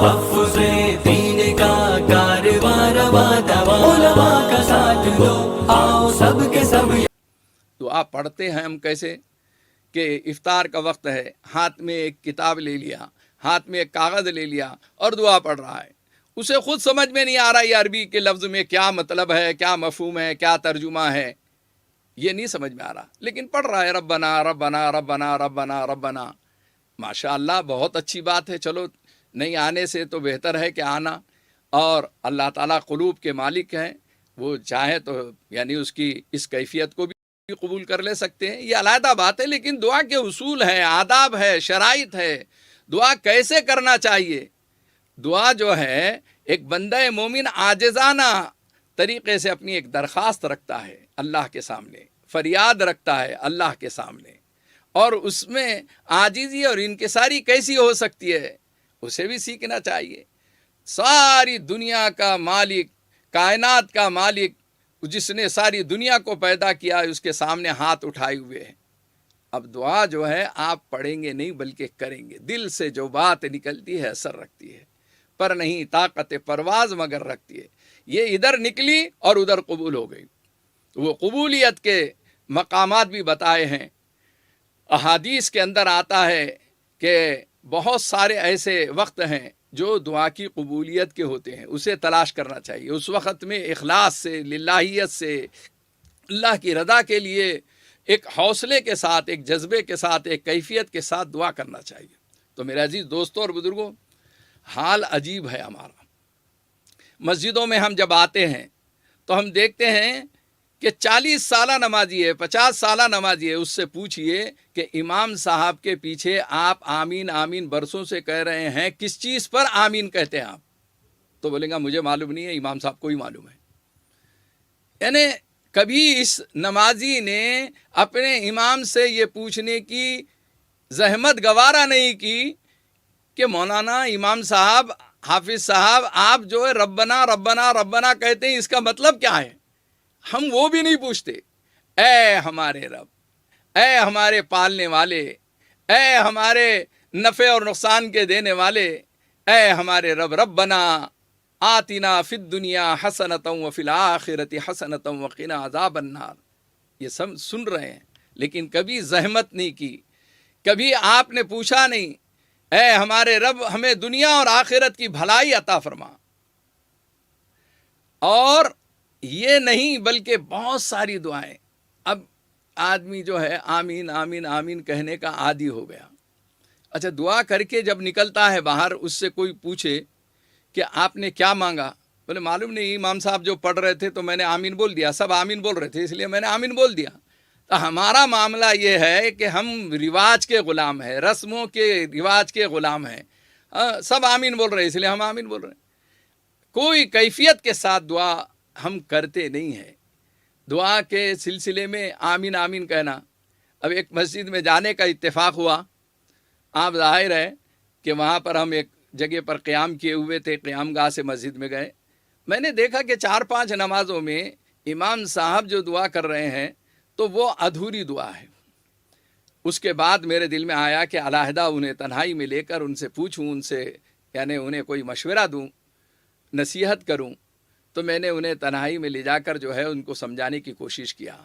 تحفظ دین کا کارواں رواں دواں، علماء کا ساتھ دو آؤ سب کے سب۔ دعا پڑھتے ہیں ہم کیسے کہ افطار کا وقت ہے، ہاتھ میں ایک کتاب لے لیا، ہاتھ میں ایک کاغذ لے لیا اور دعا پڑھ رہا ہے۔ اسے خود سمجھ میں نہیں آ رہا یہ عربی کے لفظ میں کیا مطلب ہے، کیا مفہوم ہے، کیا ترجمہ ہے، یہ نہیں سمجھ میں آ رہا، لیکن پڑھ رہا ہے ربنا ربنا ربنا ربنا ربنا۔ ماشاء اللہ بہت اچھی بات ہے، چلو نہیں آنے سے تو بہتر ہے کہ آنا، اور اللہ تعالیٰ قلوب کے مالک ہیں، وہ چاہے تو یعنی اس کی اس کیفیت کو بھی قبول کر لے سکتے ہیں، یہ علیحدہ بات ہے، لیکن دعا کے اصول ہیں، آداب ہے، شرائط ہے، دعا کیسے کرنا چاہیے۔ دعا جو ہے ایک بندہ مومن عاجزانہ طریقے سے اپنی ایک درخواست رکھتا ہے اللہ کے سامنے، فریاد رکھتا ہے اللہ کے سامنے، اور اس میں عاجزی اور انکساری کیسی ہو سکتی ہے اسے بھی سیکھنا چاہیے۔ ساری دنیا کا مالک، کائنات کا مالک، جس نے ساری دنیا کو پیدا کیا ہے، اس کے سامنے ہاتھ اٹھائے ہوئے ہیں۔ اب دعا جو ہے آپ پڑھیں گے نہیں بلکہ کریں گے، دل سے جو بات نکلتی ہے اثر رکھتی ہے، پر نہیں طاقت پرواز مگر رکھتی ہے۔ یہ ادھر نکلی اور ادھر قبول ہو گئی۔ وہ قبولیت کے مقامات بھی بتائے ہیں، احادیث کے اندر آتا ہے کہ بہت سارے ایسے وقت ہیں جو دعا کی قبولیت کے ہوتے ہیں، اسے تلاش کرنا چاہیے۔ اس وقت میں اخلاص سے، للہیت سے، اللہ کی رضا کے لیے ایک حوصلے کے ساتھ، ایک جذبے کے ساتھ، ایک کیفیت کے ساتھ دعا کرنا چاہیے۔ تو میرے عزیز دوستوں اور بزرگوں، حال عجیب ہے ہمارا۔ مسجدوں میں ہم جب آتے ہیں تو ہم دیکھتے ہیں کہ 40 سالہ نمازی ہے، 50 سالہ نمازی ہے، اس سے پوچھئے کہ امام صاحب کے پیچھے آپ آمین آمین برسوں سے کہہ رہے ہیں، کس چیز پر آمین کہتے ہیں آپ؟ تو بولیں گا مجھے معلوم نہیں ہے، امام صاحب کو ہی معلوم ہے۔ یعنی کبھی اس نمازی نے اپنے امام سے یہ پوچھنے کی زحمت گوارا نہیں کی کہ مولانا امام صاحب، حافظ صاحب، آپ جو ہے ربنا ربنا ربنا کہتے ہیں، اس کا مطلب کیا ہے؟ ہم وہ بھی نہیں پوچھتے۔ اے ہمارے رب، اے ہمارے پالنے والے، اے ہمارے نفع اور نقصان کے دینے والے، اے ہمارے رب، ربنا آتنا فی الدنیا حسنۃ وفی الآخرۃ حسنۃ وقنا عذاب النار۔ یہ سب سن رہے ہیں لیکن کبھی زحمت نہیں کی، کبھی آپ نے پوچھا نہیں اے ہمارے رب ہمیں دنیا اور آخرت کی بھلائی عطا فرما۔ اور یہ نہیں بلکہ بہت ساری دعائیں۔ اب آدمی جو ہے آمین آمین آمین کہنے کا عادی ہو گیا۔ اچھا دعا کر کے جب نکلتا ہے باہر، اس سے کوئی پوچھے کہ آپ نے کیا مانگا؟ بولے معلوم نہیں، امام صاحب جو پڑھ رہے تھے تو میں نے آمین بول دیا، سب آمین بول رہے تھے اس لیے میں نے آمین بول دیا۔ تو ہمارا معاملہ یہ ہے کہ ہم رواج کے غلام ہیں، رسموں کے رواج کے غلام ہیں، سب آمین بول رہے ہیں اس لیے ہم آمین بول رہے ہیں۔ کوئی کیفیت کے ساتھ دعا ہم کرتے نہیں ہیں۔ دعا کے سلسلے میں آمین آمین کہنا، اب ایک مسجد میں جانے کا اتفاق ہوا، آپ ظاہر ہے کہ وہاں پر ہم ایک جگہ پر قیام کیے ہوئے تھے، قیام گاہ سے مسجد میں گئے، میں نے دیکھا کہ 4-5 نمازوں میں امام صاحب جو دعا کر رہے ہیں تو وہ ادھوری دعا ہے۔ اس کے بعد میرے دل میں آیا کہ علیحدہ انہیں تنہائی میں لے کر ان سے پوچھوں، ان سے یعنی انہیں کوئی مشورہ دوں، نصیحت کروں۔ تو میں نے انہیں تنہائی میں لے جا کر جو ہے ان کو سمجھانے کی کوشش کیا۔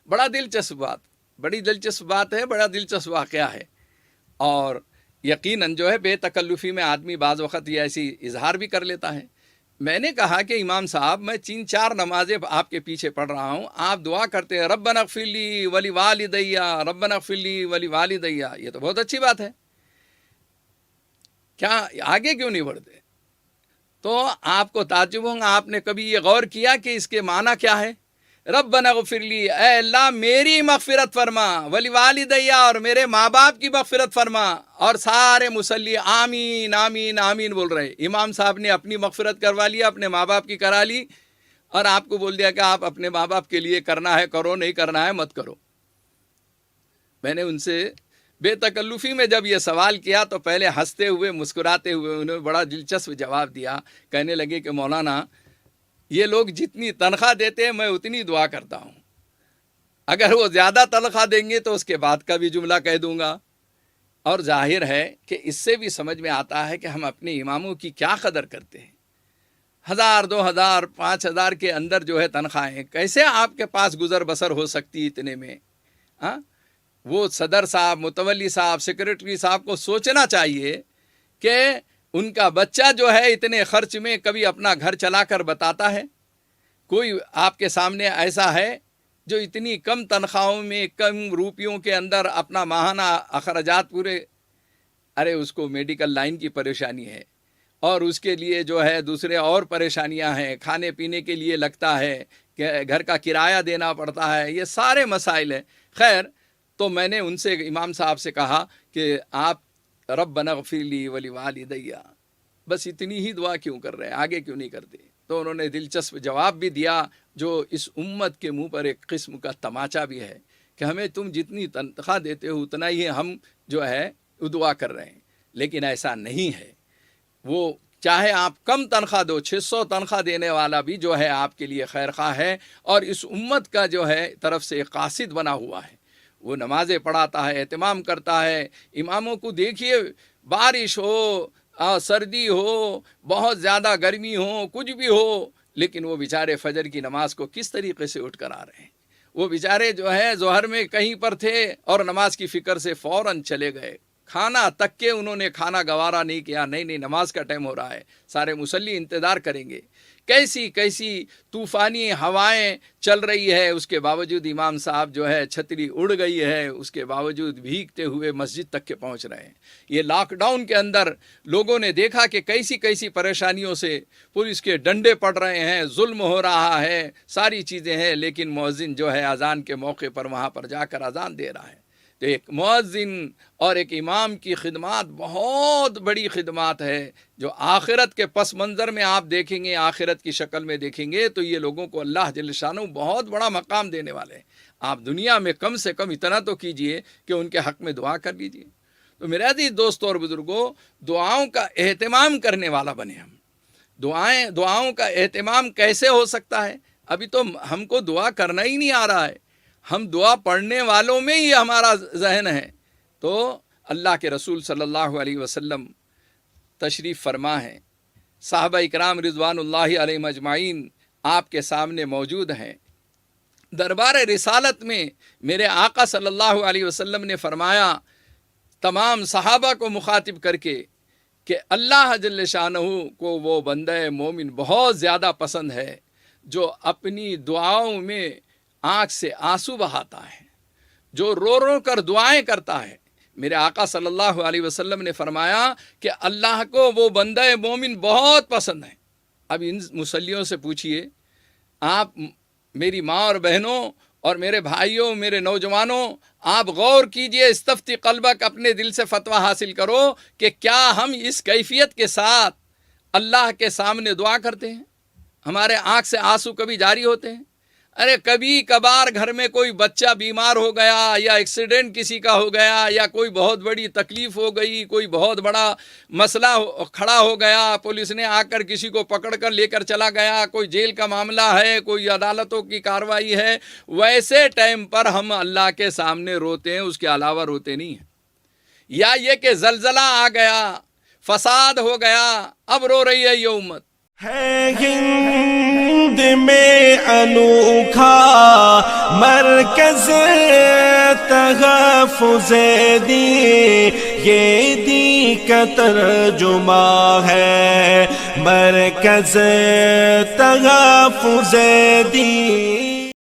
بڑا دلچسپ بات، بڑی دلچسپ بات ہے، بڑا دلچسپ واقعہ ہے، اور یقیناً جو ہے بے تکلفی میں آدمی بعض وقت یہ ایسی اظہار بھی کر لیتا ہے۔ میں نے کہا کہ امام صاحب میں 3-4 نمازیں آپ کے پیچھے پڑھ رہا ہوں، آپ دعا کرتے ہیں ربنا اغفر لی ولی والدیا، ربنا اغفر لی ولی والدیا، یہ تو بہت اچھی بات ہے، کیا آگے کیوں نہیں بڑھتے؟ تو آپ کو تعجب ہوگا، آپ نے کبھی یہ غور کیا کہ اس کے معنی کیا ہے؟ ربنا اغفر لی، اے اللہ میری مغفرت فرما، ولی والدیا، اور میرے ماں باپ کی مغفرت فرما، اور سارے مصلی آمین آمین آمین بول رہے۔ امام صاحب نے اپنی مغفرت کروا لیا، اپنے ماں باپ کی کرا لی، اور آپ کو بول دیا کہ آپ اپنے ماں باپ کے لیے کرنا ہے کرو، نہیں کرنا ہے مت کرو۔ میں نے ان سے بے تکلفی میں جب یہ سوال کیا تو پہلے ہنستے ہوئے مسکراتے ہوئے انہوں نے بڑا دلچسپ جواب دیا، کہنے لگے کہ مولانا یہ لوگ جتنی تنخواہ دیتے ہیں میں اتنی دعا کرتا ہوں، اگر وہ زیادہ تنخواہ دیں گے تو اس کے بعد کا بھی جملہ کہہ دوں گا، اور ظاہر ہے کہ اس سے بھی سمجھ میں آتا ہے کہ ہم اپنے اماموں کی کیا قدر کرتے ہیں. 1000 2000 5000 کے اندر جو ہے تنخواہیں کیسے آپ کے پاس گزر بسر ہو سکتی اتنے میں؟ وہ صدر صاحب، متولی صاحب، سیکرٹری صاحب کو سوچنا چاہیے کہ ان کا بچہ جو ہے اتنے خرچ میں کبھی اپنا گھر چلا کر بتاتا ہے؟ کوئی آپ کے سامنے ایسا ہے جو اتنی کم تنخواہوں میں، کم روپیوں کے اندر اپنا ماہانہ اخراجات پورے؟ ارے اس کو میڈیکل لائن کی پریشانی ہے، اور اس کے لیے جو ہے دوسرے اور پریشانیاں ہیں، کھانے پینے کے لیے لگتا ہے کہ گھر کا کرایہ دینا پڑتا ہے، یہ سارے مسائل ہیں. خیر، تو میں نے ان سے، امام صاحب سے کہا کہ آپ ربنا اغفر لی ولوالدی، بس اتنی ہی دعا کیوں کر رہے ہیں، آگے کیوں نہیں کرتے؟ تو انہوں نے دلچسپ جواب بھی دیا جو اس امت کے منہ پر ایک قسم کا تماچا بھی ہے کہ ہمیں تم جتنی تنخواہ دیتے ہو اتنا ہی ہم جو ہے دعا کر رہے ہیں. لیکن ایسا نہیں ہے. وہ چاہے آپ کم تنخواہ دو، 600 تنخواہ دینے والا بھی جو ہے آپ کے لیے خیر خواہ ہے، اور اس امت کا جو ہے طرف سے قاصد بنا ہوا ہے. وہ نمازیں پڑھاتا ہے، اہتمام کرتا ہے. اماموں کو دیکھیے، بارش ہو، سردی ہو، بہت زیادہ گرمی ہو، کچھ بھی ہو، لیکن وہ بیچارے فجر کی نماز کو کس طریقے سے اٹھ کر آ رہے ہیں. وہ بیچارے جو ہے ظہر میں کہیں پر تھے اور نماز کی فکر سے فوراً چلے گئے. کھانا تک کے انہوں نے کھانا گوارا نہیں کیا. نہیں نماز کا ٹائم ہو رہا ہے، سارے مصلی انتظار کریں گے. کیسی کیسی طوفانی ہوائیں چل رہی ہے، اس کے باوجود امام صاحب جو ہے چھتری اڑ گئی ہے، اس کے باوجود بھیگتے ہوئے مسجد تک کے پہنچ رہے ہیں. یہ لاک ڈاؤن کے اندر لوگوں نے دیکھا کہ کیسی کیسی پریشانیوں سے پولیس کے ڈنڈے پڑ رہے ہیں، ظلم ہو رہا ہے، ساری چیزیں ہیں، لیکن مؤذن جو ہے اذان کے موقع پر وہاں پر جا کر اذان دے رہا ہے. تو ایک مؤذن اور ایک امام کی خدمات بہت بڑی خدمات ہے، جو آخرت کے پس منظر میں آپ دیکھیں گے، آخرت کی شکل میں دیکھیں گے تو یہ لوگوں کو اللہ جل شانہ بہت بڑا مقام دینے والے ہیں. آپ دنیا میں کم سے کم اتنا تو کیجئے کہ ان کے حق میں دعا کر لیجئے. تو میرے عزیز دوستوں اور بزرگوں، دعاؤں کا اہتمام کرنے والا بنے ہم. دعاؤں کا اہتمام کیسے ہو سکتا ہے؟ ابھی تو ہم کو دعا کرنا ہی نہیں آ رہا ہے، ہم دعا پڑھنے والوں میں ہی ہمارا ذہن ہے. تو اللہ کے رسول صلی اللہ علیہ وسلم تشریف فرما ہیں، صحابہ اکرام رضوان اللہ علیہم اجمعین آپ کے سامنے موجود ہیں. دربار رسالت میں میرے آقا صلی اللہ علیہ وسلم نے فرمایا تمام صحابہ کو مخاطب کر کے کہ اللہ جل شانہ کو وہ بندہ مومن بہت زیادہ پسند ہے جو اپنی دعاؤں میں آنکھ سے آنسو بہاتا ہے، جو رو رو کر دعائیں کرتا ہے. میرے آقا صلی اللہ علیہ وسلم نے فرمایا کہ اللہ کو وہ بندہ مومن بہت پسند ہے. اب ان مصلیوں سے پوچھئے، آپ میری ماں اور بہنوں اور میرے بھائیوں، میرے نوجوانوں، آپ غور کیجئے، استفتی قلبک، اپنے دل سے فتویٰ حاصل کرو کہ کیا ہم اس کیفیت کے ساتھ اللہ کے سامنے دعا کرتے ہیں؟ ہمارے آنکھ سے آنسو کبھی جاری ہوتے ہیں؟ ارے کبھی کبھار گھر میں کوئی بچہ بیمار ہو گیا، یا ایکسیڈنٹ کسی کا ہو گیا، یا کوئی بہت بڑی تکلیف ہو گئی، کوئی بہت بڑا مسئلہ کھڑا ہو گیا، پولیس نے آ کر کسی کو پکڑ کر لے کر چلا گیا، کوئی جیل کا معاملہ ہے، کوئی عدالتوں کی کارروائی ہے، ویسے ٹائم پر ہم اللہ کے سامنے روتے ہیں، اس کے علاوہ روتے نہیں ہیں. یا یہ کہ زلزلہ آ گیا، فساد ہو گیا، اب رو رہی ہے یہ امت. ہے ہند میں انوکھا مرکز تحفظ دی، یہ دی کا ترجمہ ہے مرکز تحفظ دی.